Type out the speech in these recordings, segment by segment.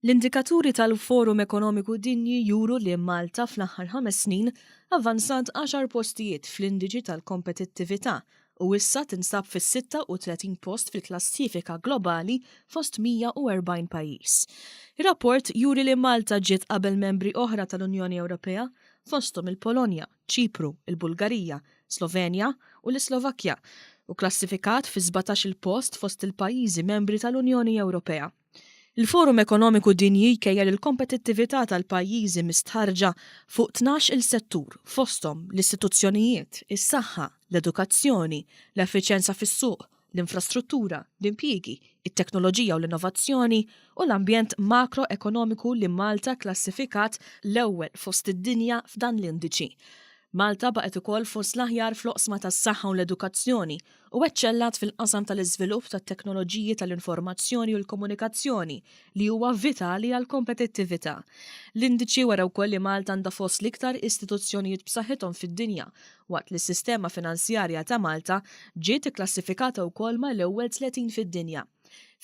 L-indikaturi tal-Forum Ekonomiku Dinji juru li Malta fl-aħħar 5 snin avvanzat 10 postijiet fl-indiċi tal-kompetittività u issa tinsab fis-36 post fil-klassifika globali fost 140 pajjiż. Ir-rapport juri li Malta ġiet qabel membri oħra tal-Unjoni Ewropea fosthom il-Polonja, Ċipru, il-Bulgarija, Slovenja u l-Slovakkja u klassifikat fi 17 il-post fost il-pajjiżi membri tal-Unjoni Ewropea. Il-Forum Ekonomiku Dinji jkejjel il-kompetittività tal-pajjiżi mistħarġa fuq 12 il-settur fosthom l-istituzzjonijiet, is-saħħa, l-edukazzjoni, l-effiċjenza fis-suq, l-infrastruttura, l-impjiegi, it-teknoloġija u l-innovazzjoni u l-ambjent makroekonomiku li Malta klassifikat l-ewwel fost id-dinja f'dan l-indiċi. Malta baqgħet ukoll fost l-aħjar fl-oqsma tas-saħħa u l-edukazzjoni u eċċellat fil-qasam tal-iżvilupp tat-teknoloġiji tal-informazzjoni u l-komunikazzjoni li huwa vitali għall kompetittività. L-indiċi wara wkoll li Malta għandha fost l-iktar istituzzjonijiet b'saħħithom fid-dinja waqt li s-sistema finanzjarja ta' Malta ġiet ikklassifikata wkoll mal-ewwel 30 fid-dinja.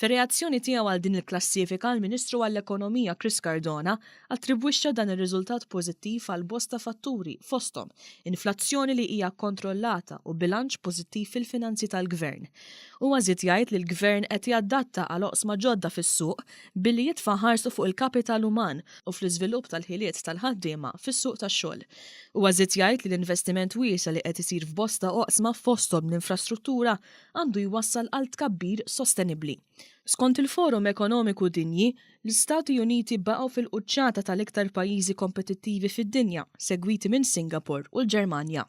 Fir-reazzjoni tiegħu għal din il-klassifika l-Ministru għall-Ekonomija Chris Cardona attribwixxa dan ir-riżultat pożittiv għal bosta fatturi fosthom inflazzjoni li hija kontrollata u bilanċ pożittiv fil-finanzi tal-Gvern. Huwa żied jgħid li l-Gvern qed jadatta għal oqsma ġodda fis-suq billi jitfa' ħarsu fuq il-kapital uman u fl-iżvilupp tal-ħiliet tal-ħaddiema fis-suq tax-xogħol. Huwa żied jgħid li l-investiment wiesa li qed isir f'bosta oqsma fosthom l-infrastruttura għandu jwassal għal tkabbir sostenibbli. Skont il-Forum Ekonomiku Dinji, l-Istati Uniti baqgħu fil-quċċata tal-iktar pajjiżi kompetittivi fid-dinja, segwiti minn Singapore u l-Ġermanja.